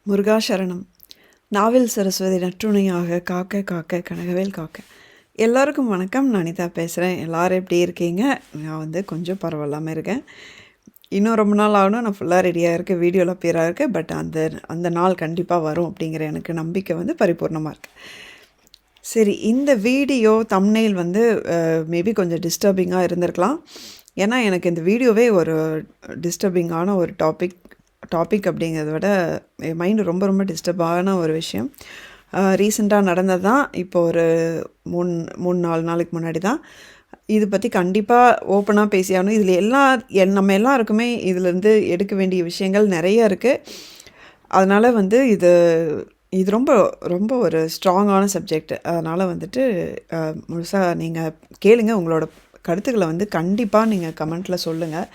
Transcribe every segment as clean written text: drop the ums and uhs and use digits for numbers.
முருகா சரணம். நாவில் சரஸ்வதி நற்றுணையாக காக்க காக்க கனகவேல் காக்க. எல்லாருக்கும் வணக்கம். நான் அனிதா பேசுகிறேன். எல்லோரும் எப்படி இருக்கீங்க? நான் கொஞ்சம் பரவாயில்லாமல் இருக்கேன். இன்னும் ரொம்ப நாள் ஆகணும். நான் ஃபுல்லாக ரெடியாக இருக்கேன், வீடியோவில் பேராக இருக்கேன். பட் அந்த நாள் கண்டிப்பாக வரும் அப்படிங்கிற எனக்கு நம்பிக்கை பரிபூர்ணமாக இருக்குது. சரி, இந்த வீடியோ தம்ப்நெயில் மேபி கொஞ்சம் டிஸ்டர்பிங்காக இருந்திருக்கலாம். ஏன்னா எனக்கு இந்த வீடியோவே ஒரு டிஸ்டர்பிங்கான ஒரு டாபிக் அப்படிங்கிறத விட என் மைண்டு ரொம்ப ரொம்ப டிஸ்டர்பான ஒரு விஷயம். ரீசெண்டாக நடந்தது தான். இப்போ ஒரு 4 நாளைக்கு முன்னாடி தான் இதை பற்றி கண்டிப்பாக ஓப்பனாக பேசியாகணும். இதில் நம்ம எல்லாருக்குமே இதிலேருந்து எடுக்க வேண்டிய விஷயங்கள் நிறைய இருக்குது. அதனால் இது ரொம்ப ரொம்ப ஒரு ஸ்ட்ராங்கான சப்ஜெக்ட். அதனால் முழுசாக நீங்கள் கேளுங்க. உங்களோட கருத்துக்களை கண்டிப்பாக நீங்கள் கமெண்ட்டில் சொல்லுங்கள்.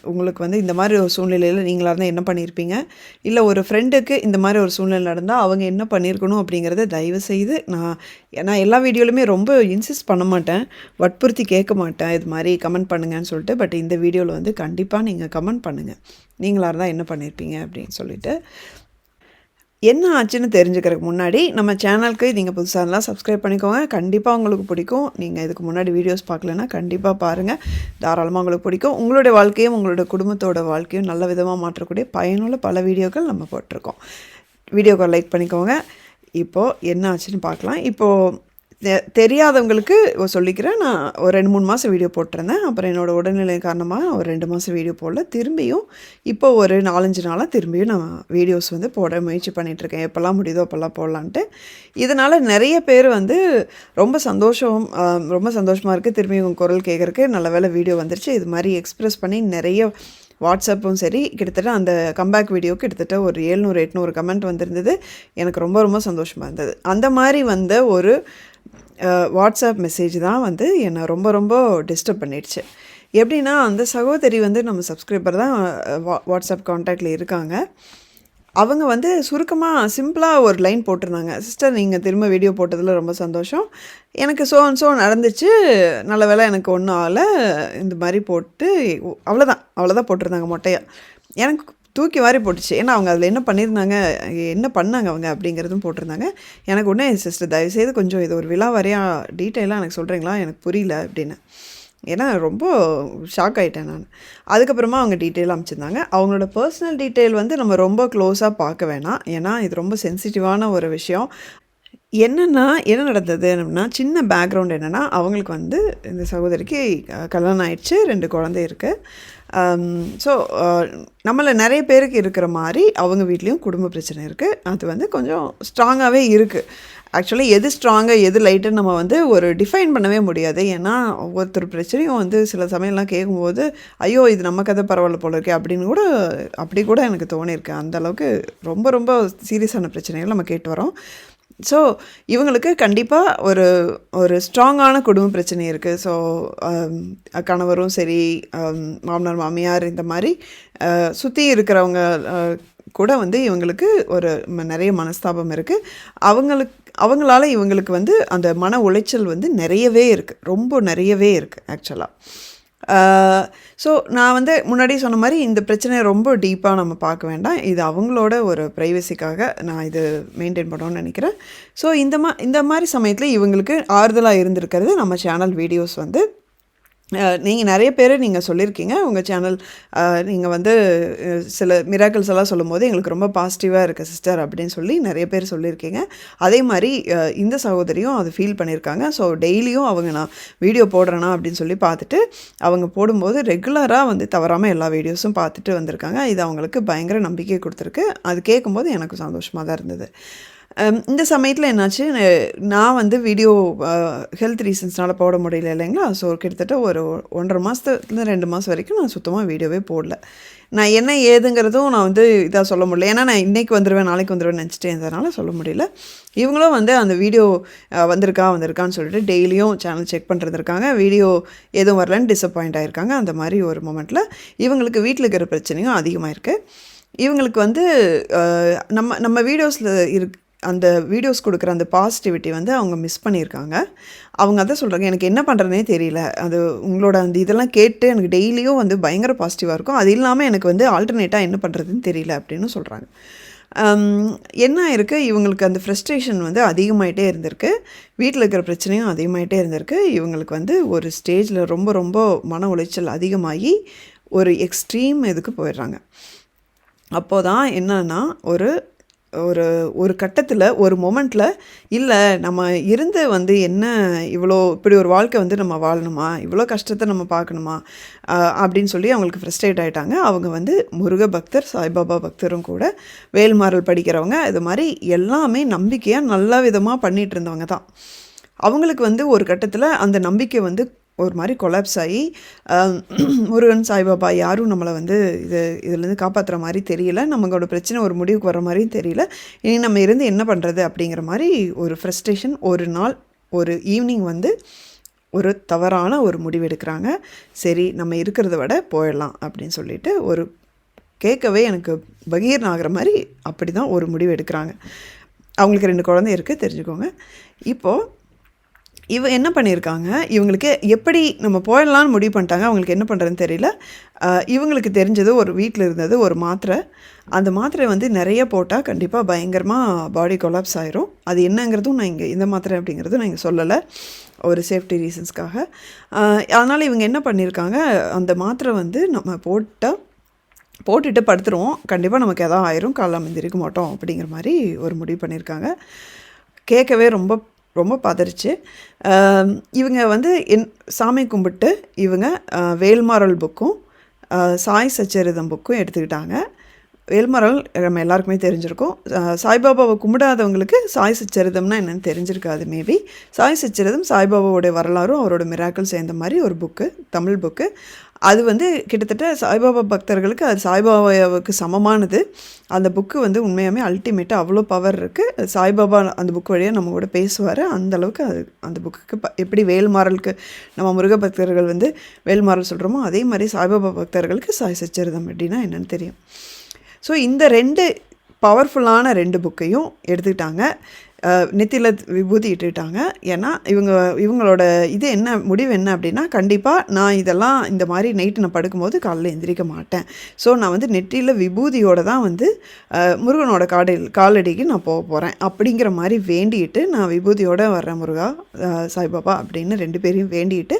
உங்களுக்கு இந்த மாதிரி ஒரு சூழ்நிலையில் நீங்களாக இருந்தால் என்ன பண்ணியிருப்பீங்க? இல்லை ஒரு ஃப்ரெண்டுக்கு இந்த மாதிரி ஒரு சூழ்நிலை நடந்தால் அவங்க என்ன பண்ணியிருக்கணும் அப்படிங்கிறத தயவுசெய்து நான் எல்லா வீடியோலையுமே ரொம்ப இன்சிஸ்ட் பண்ண மாட்டேன், வற்புறுத்தி கேட்க மாட்டேன் இது மாதிரி கமெண்ட் பண்ணுங்கன்னு சொல்லிட்டு. பட் இந்த வீடியோவில் கண்டிப்பாக நீங்கள் கமெண்ட் பண்ணுங்கள், நீங்களாக இருந்தால் என்ன பண்ணியிருப்பீங்க அப்படின்னு சொல்லிட்டு. என்ன ஆச்சுன்னு தெரிஞ்சுக்கிறதுக்கு முன்னாடி நம்ம சேனலுக்கு நீங்கள் புதுசாக இருந்தால் சப்ஸ்கிரைப் பண்ணிக்கோங்க. கண்டிப்பாக உங்களுக்கு பிடிக்கும். நீங்கள் இதுக்கு முன்னாடி வீடியோஸ் பார்க்கலன்னா கண்டிப்பாக பாருங்கள், தாராளமாக உங்களுக்கு பிடிக்கும். உங்களுடைய வாழ்க்கையும் உங்களோட குடும்பத்தோட வாழ்க்கையும் நல்ல விதமாக மாற்றக்கூடிய பயனுள்ள பல வீடியோக்கள் நம்ம போட்டிருக்கோம். வீடியோக்கள் லைக் பண்ணிக்கோங்க. இப்போது என்ன ஆச்சுன்னு பார்க்கலாம். இப்போது தெரியாதவங்களுக்கு சொல்லிக்கிறேன். நான் ஒரு 2-3 மாதம் வீடியோ போட்டிருந்தேன். அப்புறம் என்னோடய உடல்நிலை காரணமாக ஒரு 2 மாதம் வீடியோ போடல. திரும்பியும் இப்போ ஒரு 4-5 நாளாக திரும்பியும் நான் வீடியோஸ் போட முயற்சி பண்ணிகிட்ருக்கேன். எப்போல்லாம் முடியுதோ அப்போல்லாம் போடலான்ட்டு. இதனால் நிறைய பேர் ரொம்ப சந்தோஷமாக இருக்குது. திரும்பி உங்கள் குரல் கேட்குறக்கு நல்ல வேலை வீடியோ வந்துருச்சு. இது மாதிரி எக்ஸ்ப்ரெஸ் பண்ணி நிறைய வாட்ஸ்அப்பும் சரி, கிட்டத்தட்ட அந்த கம்பேக் வீடியோவுக்கு கிட்டத்தட்ட ஒரு 700-800 கமெண்ட் வந்திருந்தது. எனக்கு ரொம்ப ரொம்ப சந்தோஷமாக இருந்தது. அந்த மாதிரி ஒரு வாட்ஸ்அப் மெசேஜ் தான் என்னை ரொம்ப ரொம்ப டிஸ்டர்ப் பண்ணிடுச்சு. எப்படின்னா, அந்த சகோதரி நம்ம சப்ஸ்கிரைபர் தான், வாட்ஸ்அப் கான்டாக்டில் இருக்காங்க. அவங்க சுருக்கமாக சிம்பிளாக ஒரு லைன் போட்டிருந்தாங்க. சிஸ்டர், நீங்கள் திரும்ப வீடியோ போட்டதில் ரொம்ப சந்தோஷம். எனக்கு ஸோ நடந்துச்சு, நல்ல வேளை எனக்கு ஒன்றும் ஆகலை, இந்த மாதிரி போட்டு அவ்வளோதான் போட்டிருந்தாங்க மொட்டையாக. எனக்கு தூக்கி வாரி போட்டுச்சு. ஏன்னா அவங்க அதில் என்ன பண்ணாங்க அவங்க அப்படிங்கிறதும் போட்டிருந்தாங்க. எனக்கு உடனே, சிஸ்டர் தயவுசெய்து கொஞ்சம் இது ஒரு விலாவாரியாக டீட்டெயிலாக எனக்கு சொல்கிறீங்களா, எனக்கு புரியல அப்படின்னு. ஏன்னா ரொம்ப ஷாக் ஆகிட்டேன் நான். அதுக்கப்புறமா அவங்க டீட்டெயில் அமைச்சிருந்தாங்க. அவங்களோட பர்சனல் டீட்டெயில் நம்ம ரொம்ப க்ளோஸாக பார்க்க வேணாம். ஏன்னா இது ரொம்ப சென்சிட்டிவான ஒரு விஷயம். என்ன நடந்தது அப்படின்னா, சின்ன பேக்ரவுண்ட் என்னென்னா, அவங்களுக்கு இந்த சகோதரிக்கு கல்யாணம் ஆயிடுச்சு, 2 குழந்தை இருக்குது. ஸோ நம்மள நிறைய பேருக்கு இருக்கிற மாதிரி அவங்க வீட்லேயும் குடும்ப பிரச்சனை இருக்குது. அது கொஞ்சம் ஸ்ட்ராங்காகவே இருக்குது. ஆக்சுவலி எது ஸ்ட்ராங்காக எது லைட்டுன்னு நம்ம ஒரு டிஃபைன் பண்ணவே முடியாது. ஏன்னா ஒவ்வொருத்தர் பிரச்சனையும் சில சமயம்லாம் கேட்கும்போது, ஐயோ இது நம்ம கதை பரவாயில்ல போல இருக்கே அப்படி கூட எனக்கு தோணியிருக்கு. அந்தளவுக்கு ரொம்ப ரொம்ப சீரியஸான பிரச்சனைகள் நம்ம கேட்டு வரோம். ஸோ இவங்களுக்கு கண்டிப்பாக ஒரு ஸ்ட்ராங்கான குடும்ப பிரச்சனை இருக்குது. ஸோ கணவரும் சரி, மாமனார் மாமியார் இந்த மாதிரி சுற்றி இருக்கிறவங்க கூட இவங்களுக்கு ஒரு நிறைய மனஸ்தாபம் இருக்குது. அவங்களால இவங்களுக்கு அந்த மன உளைச்சல் நிறையவே இருக்குது, ரொம்ப நிறையவே இருக்குது ஆக்சுவலாக. ஸோ நான் முன்னாடி சொன்ன மாதிரி இந்த பிரச்சனையை ரொம்ப டீப்பாக நம்ம பார்க்க வேண்டாம். இது அவங்களோட ஒரு ப்ரைவசிக்காக நான் இது மெயின்டைன் பண்ணணும்னு நினைக்கிறேன். ஸோ இந்த மாதிரி சமயத்தில் இவங்களுக்கு ஆறுதலாக இருந்திருக்கிறது நம்ம சேனல் வீடியோஸ். நீங்கள் நிறைய பேர் நீங்கள் சொல்லியிருக்கீங்க, உங்கள் சேனல் நீங்கள் சில மிராக்கிள்ஸ் எல்லாம் சொல்லும்போது எங்களுக்கு ரொம்ப பாசிட்டிவாக இருக்குது சிஸ்டர் அப்படின்னு சொல்லி நிறைய பேர் சொல்லியிருக்கீங்க. அதே மாதிரி இந்த சகோதரியும் அது ஃபீல் பண்ணியிருக்காங்க. ஸோ டெய்லியும் அவங்க நான் வீடியோ போடுறேனா அப்படின்னு சொல்லி பார்த்துட்டு அவங்க போடும்போது ரெகுலராக தவறாமல் எல்லா வீடியோஸும் பார்த்துட்டு வந்திருக்காங்க. இது அவங்களுக்கு பயங்கர நம்பிக்கை கொடுத்துருக்கு. அது கேட்கும்போது எனக்கு சந்தோஷமாக தான் இருந்தது. இந்த சமயத்தில் என்னாச்சு, நான் வீடியோ ஹெல்த் ரீசன்ஸ்னால் போட முடியல இல்லைங்களா. ஸோ கிட்டத்தட்ட ஒரு 1.5 மாதத்துலேருந்து 2 மாதம் வரைக்கும் நான் சுத்தமாக வீடியோவே போடல. நான் என்ன ஏதுங்கிறதும் நான் இதாக சொல்ல முடியல. ஏன்னா நான் இன்றைக்கி வந்துடுவேன் நாளைக்கு வந்துடுவேன் நினச்சிட்டே இருந்ததுனால சொல்ல முடியல. இவங்களும் அந்த வீடியோ வந்திருக்கான்னு சொல்லிட்டு டெய்லியும் சேனல் செக் பண்ணுறது இருக்காங்க. வீடியோ எதுவும் வரலன்னு டிசப்பாயிண்ட் ஆகிருக்காங்க. அந்த மாதிரி ஒரு மொமெண்ட்டில் இவங்களுக்கு வீட்டில் இருக்கிற பிரச்சனையும் அதிகமாக இருக்குது. இவங்களுக்கு நம்ம வீடியோஸில் அந்த வீடியோஸ் கொடுக்குற அந்த பாசிட்டிவிட்டி அவங்க மிஸ் பண்ணியிருக்காங்க. அவங்க அதான் சொல்கிறாங்க, எனக்கு என்ன பண்ணுறதுனே தெரியல. அது உங்களோட அந்த இதெல்லாம் கேட்டு எனக்கு டெய்லியும் பயங்கர பாசிட்டிவாக இருக்கும். அது இல்லாமல் எனக்கு ஆல்டர்னேட்டாக என்ன பண்ணுறதுன்னு தெரியல அப்படின்னு சொல்கிறாங்க. என்ன ஆயிருக்கு, இவங்களுக்கு அந்த ஃப்ரஸ்ட்ரேஷன் வந்து அதிகமாயிட்டே இருந்திருக்கு. வீட்ல இருக்கிற பிரச்சனையும் அதிகமாயிட்டே இருந்திருக்கு. இவங்களுக்கு வந்து ஒரு ஸ்டேஜில் ரொம்ப ரொம்ப மன உளைச்சல் அதிகமாகி ஒரு எக்ஸ்ட்ரீம் இதுக்கு போயிடுறாங்க. அப்போ தான் என்னன்னா ஒரு ஒரு ஒரு கட்டத்தில் ஒரு மொமெண்ட்டில் இல்லை நம்ம இருந்து வந்து என்ன இவ்வளோ இப்படி ஒரு வாழ்க்கை வந்து நம்ம வாழணுமா, இவ்வளோ கஷ்டத்தை நம்ம பார்க்கணுமா அப்படின்னு சொல்லி அவங்களுக்கு ஃப்ரஸ்ட்ரேட் ஆகிட்டாங்க. அவங்க வந்து முருக பக்தர், சாய்பாபா பக்தரும் கூட, வேல்மாறல் படிக்கிறவங்க, இது மாதிரி எல்லாமே நம்பிக்கையாக நல்ல விதமாக பண்ணிகிட்டு இருந்தவங்க தான். அவங்களுக்கு வந்து ஒரு கட்டத்தில் அந்த நம்பிக்கை வந்து ஒரு மாதிரி கொலாப்ஸ் ஆகி முருகன், சாய்பாபா யாரும் நம்மளை வந்து இதுலேருந்து காப்பாற்றுற மாதிரி தெரியல, நம்மளோட பிரச்சனை ஒரு முடிவுக்கு வர மாதிரியும் தெரியல, இனி நம்ம இருந்து என்ன பண்ணுறது அப்படிங்கிற மாதிரி ஒரு ஃப்ரஸ்ட்ரேஷன். ஒரு நாள் ஒரு ஈவினிங் வந்து ஒரு தவறான ஒரு முடிவு எடுக்கிறாங்க. சரி நம்ம இருக்கிறத விட போயிடலாம் அப்படின்னு சொல்லிட்டு ஒரு கேட்கவே எனக்கு பகீர்னு ஆகிற மாதிரி அப்படி தான் ஒரு முடிவு எடுக்கிறாங்க. அவங்களுக்கு 2 குழந்தை இருக்குது, தெரிஞ்சுக்கோங்க. இப்போது என்ன பண்ணியிருக்காங்க, இவங்களுக்கு எப்படி நம்ம போயிடலான்னு முடிவு பண்ணிட்டாங்க. அவங்களுக்கு என்ன பண்ணுறதுன்னு தெரியல. இவங்களுக்கு தெரிஞ்சது ஒரு வீட்டில் இருந்தது ஒரு மாத்திரை. அந்த மாத்திரை வந்து நிறைய போட்டால் கண்டிப்பாக பயங்கரமாக பாடி கொலாப்ஸ் ஆயிரும். அது என்னங்கிறதும் நான் இங்கே இந்த மாத்திரை அப்படிங்கிறதும் நான் இங்கே சொல்லலை, ஒரு சேஃப்டி ரீசன்ஸ்க்காக. அதனால் இவங்க என்ன பண்ணியிருக்காங்க, அந்த மாத்திரை வந்து நம்ம போட்டுட்டு படுத்துருவோம், கண்டிப்பாக நமக்கு எதாவது ஆயிரும், காலைல எந்திரிக்க மாட்டோம் அப்படிங்கிற மாதிரி ஒரு முடிவு பண்ணியிருக்காங்க. கேட்கவே ரொம்ப ரொம்ப பதறிச்சு. இவங்க வந்து சாமி கும்பிட்டு இவங்க வேல்மாறல் புக்கும் சாய் சச்சரிதம் புக்கும் எடுத்துக்கிட்டாங்க. வேல்மாறல் நம்ம எல்லாருக்குமே தெரிஞ்சிருக்கும். சாய்பாபாவை கும்பிடாதவங்களுக்கு சாய் சச்சரிதம்னா என்னென்னு தெரிஞ்சிருக்காது மேபி. சாய் சச்சரிதம் சாய்பாபாவோடைய வரலாறும் அவரோட மிராக்கிள் சேர்ந்த மாதிரி ஒரு புக்கு, தமிழ் புக்கு. அது வந்து கிட்டத்தட்ட சாய்பாபா பக்தர்களுக்கு அது சாய்பாபாவுக்கு சமமானது. அந்த புக்கு வந்து உண்மையாகவே அல்டிமேட்டாக அவ்வளோ பவர் இருக்குது. சாய்பாபா அந்த புக்கு வழியாக நம்ம கூட பேசுவார். அந்தளவுக்கு அந்த புக்குக்கு எப்படி வேல்மாறலுக்கு நம்ம முருக பக்தர்கள் வந்து வேல்மாறல் சொல்கிறோமோ அதே மாதிரி சாய்பாபா பக்தர்களுக்கு சாய் சச்சரிதம் அப்படின்னா என்னென்னு தெரியும். ஸோ இந்த 2 பவர்ஃபுல்லான 2 புக்கையும் எடுத்துக்கிட்டாங்க. நெத்தியில் விபூதி இட்டுக்கிட்டாங்க. ஏன்னா இவங்களோட முடிவு என்ன அப்படின்னா, கண்டிப்பாக நான் இதெல்லாம் இந்த மாதிரி நைட்டு நான் படுக்கும்போது காலையில் எந்திரிக்க மாட்டேன். ஸோ நான் வந்து நெற்றியில் விபூதியோடு தான் வந்து முருகனோட காலடிக்கு நான் போக போகிறேன் அப்படிங்கிற மாதிரி வேண்டிட்டு, நான் விபூதியோடு வர்றேன் முருகா, சாய்பாபா அப்படின்னு 2 பேரையும் வேண்டிட்டு,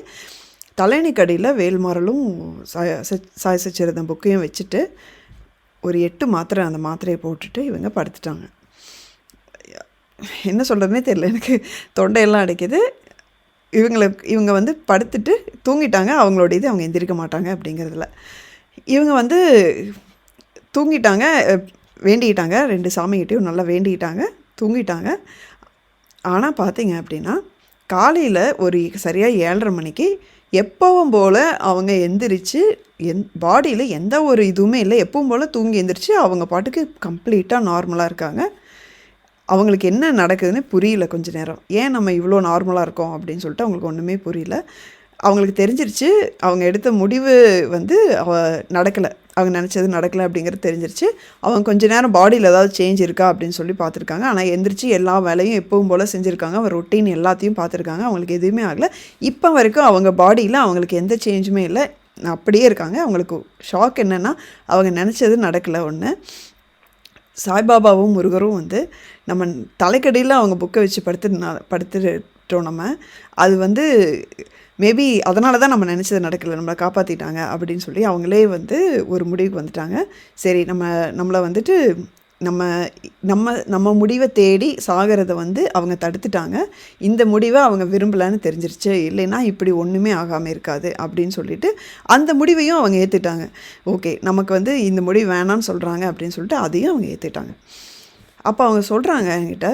தலையணிக்கடியில் வேல்மாறலும் சாய் சச்சரிதம் புக்கையும் வச்சுட்டு ஒரு 8 மாத்திரை அந்த மாத்திரையை போட்டுட்டு இவங்க படுத்துட்டாங்க. என்ன சொல்கிறதுனே தெரியல, எனக்கு தொண்டையெல்லாம் அடைக்குது. இவங்க வந்து படுத்துட்டு தூங்கிட்டாங்க. அவங்களோட அவங்க எந்திரிக்க மாட்டாங்க அப்படிங்கிறதுல இவங்க வந்து தூங்கிட்டாங்க, வேண்டிக்கிட்டாங்க. 2 சாமிகிட்டையும் நல்லா வேண்டிக்கிட்டாங்க, தூங்கிட்டாங்க. ஆனால் பார்த்தீங்க அப்படின்னா காலையில் ஒரு சரியாக 7:30 மணிக்கு எப்பவும் போல் அவங்க எந்திரிச்சு பாடியில் எந்த ஒரு இதுவுமே இல்லை, எப்பவும் போல் தூங்கி எந்திரிச்சு அவங்க பாட்டுக்கு கம்ப்ளீட்டாக நார்மலாக இருக்காங்க. அவங்களுக்கு என்ன நடக்குதுன்னு புரியல கொஞ்ச நேரம். ஏன் நம்ம இவ்வளோ நார்மலாக இருக்கோம் அப்படின்னு சொல்லிட்டு அவங்களுக்கு ஒன்றுமே புரியல. அவங்களுக்கு தெரிஞ்சிருச்சு அவங்க எடுத்த முடிவு வந்து நடக்கலை, அவங்க நினச்சது நடக்கலை அப்படிங்கிறது தெரிஞ்சிருச்சு. அவங்க கொஞ்ச நேரம் பாடியில் ஏதாவது சேஞ்ச் இருக்கா அப்படின்னு சொல்லி பார்த்துருக்காங்க. ஆனால் எந்திரிச்சு எல்லா வேலையும் எப்பவும் போல் செஞ்சுருக்காங்க. அவங்க ரொட்டீன் எல்லாத்தையும் பார்த்துருக்காங்க. அவங்களுக்கு எதுவுமே ஆகலை. இப்போ வரைக்கும் அவங்க பாடியில் அவங்களுக்கு எந்த சேஞ்சுமே இல்லை, அப்படியே இருக்காங்க. அவங்களுக்கு ஷாக் என்னென்னா, அவங்க நினச்சது நடக்கலை. ஒன்று சாய்பாபாவும் முருகரும் வந்து நம்ம தலைக்கடியில் அவங்க புக்கை வச்சு படுத்துட்டோம் நம்ம. அது வந்து மேபி அதனால தான் நம்ம நினச்சது நடக்கலை, நம்மளை காப்பாற்றிட்டாங்க அப்படின்னு சொல்லி அவங்களே வந்து ஒரு முடிவுக்கு வந்துட்டாங்க. சரி நம்மளை வந்துட்டு நம்ம முடிவை தேடி சாகிறத வந்து அவங்க தடுத்துட்டாங்க. இந்த முடிவை அவங்க விரும்பலைன்னு தெரிஞ்சிருச்சு, இல்லைன்னா இப்படி ஒன்றுமே ஆகாமல் இருக்காது அப்படின்னு சொல்லிட்டு அந்த முடிவையும் அவங்க ஏற்றுட்டாங்க. ஓகே, நமக்கு வந்து இந்த முடிவு வேணான்னு சொல்கிறாங்க அப்படின்னு சொல்லிட்டு அதையும் அவங்க ஏற்றுட்டாங்க. அப்போ அவங்க சொல்கிறாங்க என்கிட்ட,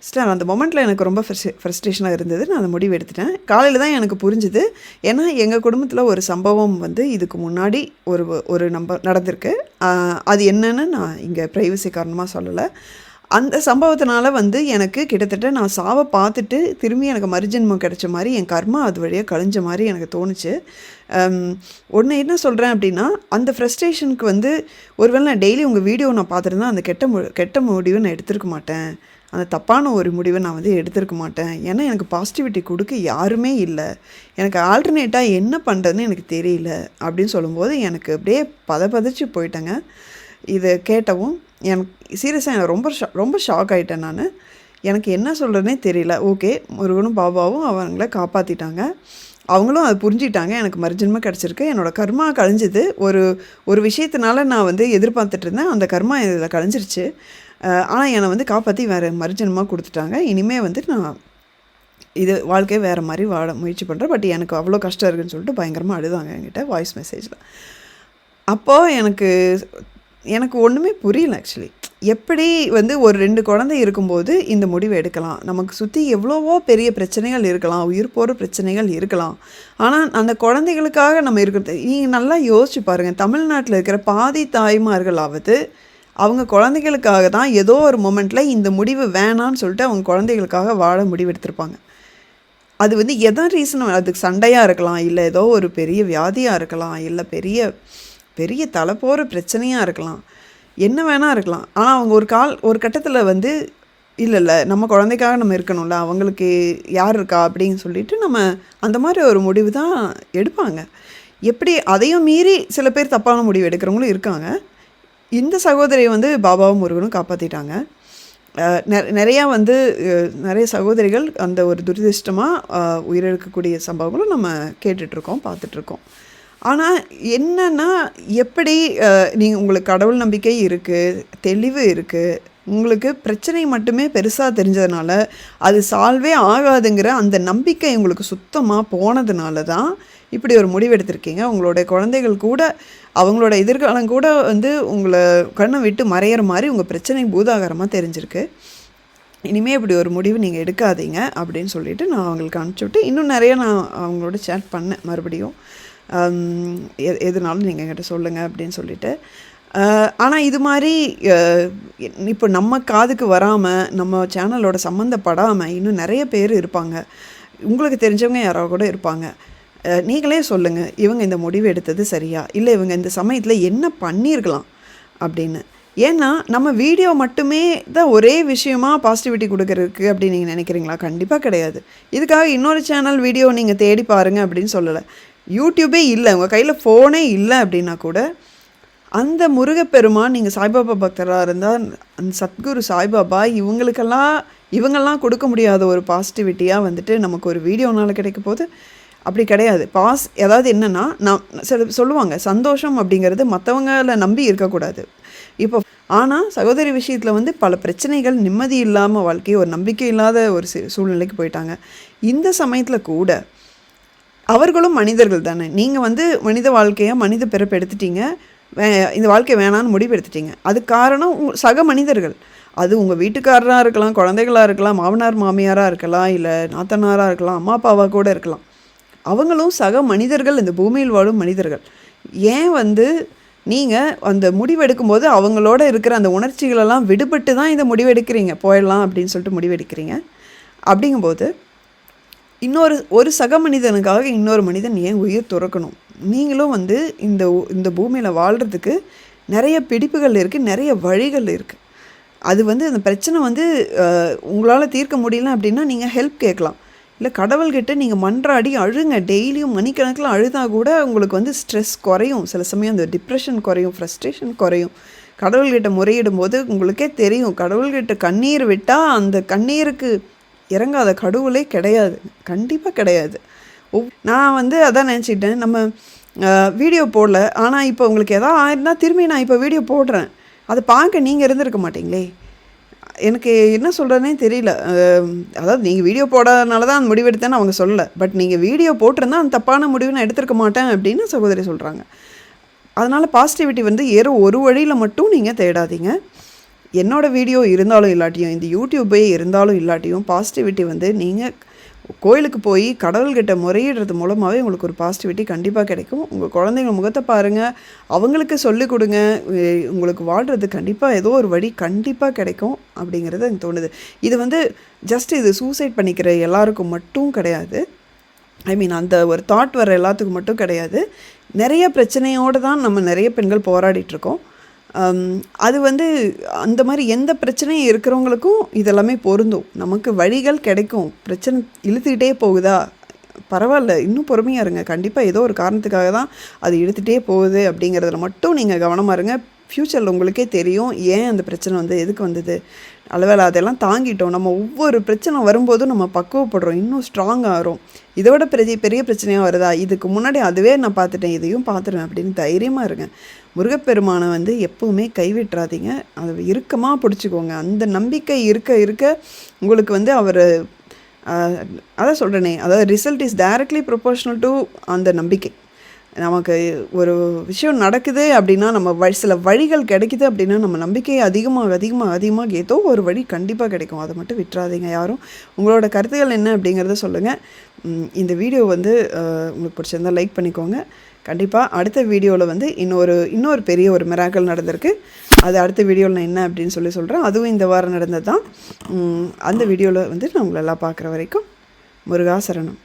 சிஸ்டர் அந்த மொமெண்ட்டில் எனக்கு ரொம்ப ஃப்ரஸ்ட்ரேஷனாக இருந்தது, நான் அந்த முடிவு எடுத்துட்டேன். காலையில் தான் எனக்கு புரிஞ்சுது. ஏன்னா எங்கள் குடும்பத்தில் ஒரு சம்பவம் வந்து இதுக்கு முன்னாடி ஒரு நடந்திருக்கு. அது என்னன்னு நான் இங்கே ப்ரைவசி காரணமாக சொல்லலை. அந்த சம்பவத்தினால வந்து எனக்கு கிட்டத்தட்ட நான் சாவை பார்த்துட்டு திரும்பி எனக்கு மறுஜென்மம் கிடைச்ச மாதிரி என் கர்மா அது வழியாக கழிஞ்ச மாதிரி எனக்கு தோணுச்சு. ஒன்று என்ன சொல்கிறேன் அப்படின்னா, அந்த ஃப்ரஸ்ட்ரேஷனுக்கு வந்து ஒருவேளை நான் டெய்லி உங்கள் வீடியோ நான் பார்த்துருந்தா அந்த கெட்ட முடிவை நான் எடுத்திருக்க மாட்டேன், அந்த தப்பான ஒரு முடிவை நான் வந்து எடுத்திருக்க மாட்டேன். ஏன்னா எனக்கு பாசிட்டிவிட்டி கொடுக்க யாருமே இல்லை, எனக்கு ஆல்டர்னேட்டாக என்ன பண்ணுறதுன்னு எனக்கு தெரியல அப்படின்னு சொல்லும்போது எனக்கு அப்படியே பதச்சு போயிட்டேங்க. இதை கேட்டவும் எனக்கு சீரியஸாக எனக்கு ரொம்ப ஷாக் ஆகிட்டேன் நான். எனக்கு என்ன சொல்கிறதுனே தெரியல. ஓகே, முருகனும் பாபாவும் அவங்கள காப்பாற்றிட்டாங்க. அவங்களும் அதை புரிஞ்சிட்டாங்க. எனக்கு மறுஜென்மம் கிடச்சிருக்கு. என்னோடய கர்மா கழிஞ்சிது. ஒரு விஷயத்தினால நான் வந்து எதிர்பார்த்துட்டு இருந்தேன். அந்த கர்மா இதில் கழிஞ்சிருச்சு. ஆனால் என்னை வந்து காப்பாற்றி வேறு மறுஜென்மமாக கொடுத்துட்டாங்க. இனிமேல் வந்து நான் இது வாழ்க்கையை வேறு மாதிரி வாழ முயற்சி பண்ணுறேன். பட் எனக்கு அவ்வளோ கஷ்டம் இருக்குதுன்னு சொல்லிட்டு பயங்கரமாக அழுதாங்க என்கிட்ட வாய்ஸ் மெசேஜில். அப்போது எனக்கு ஒன்றுமே புரியல ஆக்சுவலி. எப்படி வந்து ஒரு 2 குழந்தை இருக்கும்போது இந்த முடிவை எடுக்கலாம்? நமக்கு சுற்றி எவ்வளவோ பெரிய பிரச்சனைகள் இருக்கலாம், உயிர் போகிற பிரச்சனைகள் இருக்கலாம். ஆனால் அந்த குழந்தைகளுக்காக நம்ம இருக்கிறது நீங்கள் நல்லா யோசிச்சு பாருங்கள். தமிழ்நாட்டில் இருக்கிற பாதி தாய்மார்களாவது அவங்க குழந்தைகளுக்காக தான் ஏதோ ஒரு மொமெண்ட்டில் இந்த முடிவு வேணான்னு சொல்லிட்டு அவங்க குழந்தைகளுக்காக வாழ முடிவெடுத்திருப்பாங்க. அது வந்து எதான் ரீசன், அதுக்கு சண்டையாக இருக்கலாம், இல்லை ஏதோ ஒரு பெரிய வியாதியாக இருக்கலாம், இல்லை பெரிய பெரிய தலை போகிற பிரச்சனையாக இருக்கலாம், என்ன வேணால் இருக்கலாம். ஆனால் அவங்க ஒரு கட்டத்தில் வந்து இல்லை நம்ம குழந்தைக்காக நம்ம இருக்கணும்ல, அவங்களுக்கு யார் இருக்கா அப்படின்னு சொல்லிட்டு நம்ம அந்த மாதிரி ஒரு முடிவு தான் எடுப்பாங்க. எப்படி அதையும் மீறி சில பேர் தப்பான முடிவு எடுக்கிறவங்களும் இருக்காங்க. இந்த சகோதரியை வந்து பாபாவும் முருகனும் காப்பாற்றிட்டாங்க. நிறையா வந்து நிறைய சகோதரிகள் அந்த ஒரு துரதிர்ஷ்டமாக உயிரிழக்கக்கூடிய சம்பவங்களும் நம்ம கேட்டுட்ருக்கோம், பார்த்துட்ருக்கோம். ஆனால் என்னன்னா, எப்படி உங்களுக்கு கடவுள் நம்பிக்கை இருக்குது, தெளிவு இருக்குது, உங்களுக்கு பிரச்சனை மட்டுமே பெருசாக தெரிஞ்சதுனால அது சால்வே ஆகாதுங்கிற அந்த நம்பிக்கை உங்களுக்கு சுத்தமாக போனதுனால தான் இப்படி ஒரு முடிவு எடுத்திருக்கீங்க. உங்களுடைய குழந்தைகள் கூட அவங்களோட எதிர்காலம் கூட வந்து உங்களை கண்ணை விட்டு மறையிற மாதிரி உங்கள் பிரச்சனை பூதாகரமாக தெரிஞ்சிருக்கு. இனிமேல் இப்படி ஒரு முடிவு நீங்கள் எடுக்காதீங்க அப்படின்னு சொல்லிவிட்டு நான் அவங்களுக்கு அனுப்பிச்சுட்டு இன்னும் நிறைய நான் அவங்களோட சேட் பண்ணேன் மறுபடியும். எதுனாலும் நீங்கள் என்கிட்ட சொல்லுங்கள் அப்படின்னு சொல்லிட்டு. ஆனால் இது மாதிரி இப்போ நம்ம காதுக்கு வராமல் நம்ம சேனலோட சம்மந்தப்படாமல் இன்னும் நிறைய பேர் இருப்பாங்க. உங்களுக்கு தெரிஞ்சவங்க யாராவது கூட இருப்பாங்க. நீங்களே சொல்லுங்கள், இவங்க இந்த முடிவு எடுத்தது சரியா, இல்லை இவங்க இந்த சமயத்தில் என்ன பண்ணியிருக்கலாம் அப்படின்னு. ஏன்னா நம்ம வீடியோ மட்டுமே தான் ஒரே விஷயமா பாசிட்டிவிட்டி கொடுக்கறதுக்கு அப்படின்னு நீங்கள் நினைக்கிறீங்களா? கண்டிப்பாக கிடையாது. இதுக்காக இன்னொரு சேனல் வீடியோ நீங்கள் தேடி பாருங்கள் அப்படின்னு சொல்லலை. யூடியூபே இல்லை, உங்கள் கையில் ஃபோனே இல்லை அப்படின்னா கூட அந்த முருகப்பெருமான், நீங்கள் சாய்பாபா பக்தராக இருந்தால் அந்த சத்குரு சாய்பாபா இவங்கெல்லாம் கொடுக்க முடியாத ஒரு பாசிட்டிவிட்டியாக வந்துட்டு நமக்கு ஒரு வீடியோனால் கிடைக்க போது அப்படி கிடையாது. அதாவது என்னென்னா, சொல்லுவாங்க சந்தோஷம் அப்படிங்கிறது மற்றவங்களை நம்பி இருக்கக்கூடாது. இப்போ ஆனால் சகோதரி விஷயத்தில் வந்து பல பிரச்சனைகள், நிம்மதி இல்லாமல் வாழ்க்கை, ஒரு நம்பிக்கை இல்லாத ஒரு சூழ்நிலைக்கு போயிட்டாங்க. இந்த சமயத்தில் கூட அவர்களும் மனிதர்கள் தானே. நீங்கள் வந்து மனித வாழ்க்கையை மனித பிறப்பு எடுத்துட்டீங்க, இந்த வாழ்க்கை வேணான்னு முடிவு எடுத்துட்டீங்க. அது காரணம் சக மனிதர்கள். அது உங்கள் வீட்டுக்காரராக இருக்கலாம், குழந்தைகளாக இருக்கலாம், மாமனார் மாமியாராக இருக்கலாம், இல்லை நாத்தனாராக இருக்கலாம், அம்மா அப்பாவாக கூட இருக்கலாம். அவங்களும் சக மனிதர்கள், இந்த பூமியில் வாழும் மனிதர்கள். ஏன் வந்து நீங்கள் அந்த முடிவெடுக்கும்போது அவங்களோட இருக்கிற அந்த உணர்ச்சிகளெல்லாம் விடுபட்டு தான் இந்த முடிவெடுக்கிறீங்க, போயிடலாம் அப்படின்னு சொல்லிட்டு முடிவெடுக்கிறீங்க. அப்படிங்கும்போது ஒரு சக மனிதனுக்காக இன்னொரு மனிதன் ஏன் உயிர் துறக்கணும்? நீங்களும் வந்து இந்த பூமியில் வாழ்கிறதுக்கு நிறைய பிடிப்புகள் இருக்குது, நிறைய வழிகள் இருக்குது. அது வந்து அந்த பிரச்சனை வந்து உங்களால் தீர்க்க முடியல அப்படின்னா நீங்கள் ஹெல்ப் கேட்கலாம். இல்லை கடவுள்கிட்ட நீங்கள் மன்றாடி அழுங்க. டெய்லியும் மணிக்கணக்கில் அழுதா கூட உங்களுக்கு வந்து ஸ்ட்ரெஸ் குறையும். சில சமயம் அந்த டிப்ரெஷன் குறையும், ஃப்ரஸ்ட்ரேஷன் குறையும். கடவுள்கிட்ட முறையிடும் போது உங்களுக்கே தெரியும், கடவுள்கிட்ட கண்ணீர் விட்டால் அந்த கண்ணீருக்கு இறங்காத கடவுளே கிடையாது, கண்டிப்பாக கிடையாது. நான் வந்து அதான் நினச்சிட்டேன், நம்ம வீடியோ போடல, ஆனால் இப்போ உங்களுக்கு எதாவது ஆயிருந்தால் திரும்பி நான் இப்போ வீடியோ போடுறேன், அதை பார்க்க நீங்கள் இருந்திருக்க மாட்டிங்களே. எனக்கு என்ன சொல்கிறதுனே தெரியல. அதாவது நீங்கள் வீடியோ போடாதனால தான் அந்த முடிவு எடுத்தேன்னு அவங்க சொல்லலை. பட் நீங்கள் வீடியோ போட்டிருந்தா அந்த தப்பான முடிவு நான் எடுத்திருக்க மாட்டேன் அப்படின்னு சகோதரி சொல்கிறாங்க. அதனால் பாசிட்டிவிட்டி வந்து ஒரு வழியில் மட்டும் நீங்கள் தேடாதீங்க. என்னோடய வீடியோ இருந்தாலும் இல்லாட்டியும், இந்த யூடியூப்பே இருந்தாலும் இல்லாட்டியும், பாசிட்டிவிட்டி வந்து நீங்கள் கோயிலுக்கு போய் கடவுள்கிட்ட முறையிடுறது மூலமாகவே உங்களுக்கு ஒரு பாசிட்டிவிட்டி கண்டிப்பாக கிடைக்கும். உங்கள் குழந்தைங்க முகத்தை பாருங்கள், அவங்களுக்கு சொல்லிக் கொடுங்க, உங்களுக்கு வாழ்கிறது கண்டிப்பாக ஏதோ ஒரு வழி கண்டிப்பாக கிடைக்கும் அப்படிங்கிறது எனக்கு தோணுது. இது வந்து இது சூசைட் பண்ணிக்கிற எல்லாருக்கும் மட்டும் கிடையாது. அந்த ஒரு தாட் வர எல்லாத்துக்கும் மட்டும் கிடையாது. நிறைய பிரச்சனையோடு தான் நம்ம நிறைய பெண்கள் போராடிட்டுருக்கோம். அது வந்து அந்த மாதிரி எந்த பிரச்சனையும் இருக்கிறவங்களுக்கும் இதெல்லாமே பொருந்தும். நமக்கு வழிகள் கிடைக்கும். பிரச்சனை இழுத்துக்கிட்டே போகுதா, பரவாயில்ல, இன்னும் பொறுமையாக இருங்க. கண்டிப்பாக ஏதோ ஒரு காரணத்துக்காக தான் அது இழுத்துகிட்டே போகுது அப்படிங்கிறதுல மட்டும் நீங்கள் கவனமாக இருங்க. ஃப்யூச்சரில் உங்களுக்கே தெரியும் ஏன் அந்த பிரச்சனை வந்து எதுக்கு வந்தது. அளவேளை அதெல்லாம் தாங்கிட்டோம். நம்ம ஒவ்வொரு பிரச்சனை வரும்போதும் நம்ம பக்குவப்படுறோம், இன்னும் ஸ்ட்ராங் ஆகிறோம். இதை விட பெரிய பெரிய பிரச்சனையாக வருதா, இதுக்கு முன்னாடி அதுவே நான் பார்த்துட்டேன், இதையும் பார்த்துருவேன் அப்படின்னு தைரியமாக இருங்க. முருகப்பெருமானை வந்து எப்போவுமே கைவிட்டுறாதீங்க, அதை இறுக்கமாக பிடிச்சிக்கோங்க. அந்த நம்பிக்கை இருக்க இருக்க உங்களுக்கு வந்து அவர் அதான் சொல்கிறேனே, அதாவது result is directly proportional to அந்த நம்பிக்கை. நமக்கு ஒரு விஷயம் நடக்குது அப்படின்னா, நம்ம சில வழிகள் கிடைக்குது அப்படின்னா, நம்ம நம்பிக்கை அதிகமாக அதிகமாக அதிகமாக ஏதோ ஒரு வழி கண்டிப்பாக கிடைக்கும். அதை மட்டும் விட்டுறாதீங்க யாரும். உங்களோட கருத்துக்கள் என்ன அப்படிங்கிறத சொல்லுங்கள். இந்த வீடியோ வந்து உங்களுக்கு பிடிச்சிருந்தால் லைக் பண்ணிக்கோங்க. கண்டிப்பாக அடுத்த வீடியோவில் வந்து இன்னொரு பெரிய ஒரு மிராக்கிள் நடந்திருக்கு. அது அடுத்த வீடியோவில் நான் என்ன அப்படின்னு சொல்கிறேன். அதுவும் இந்த வாரம் நடந்தது தான். அந்த வீடியோவில் வந்து நான் உங்களெல்லாம் பார்க்குற வரைக்கும் முருகா சரணம்.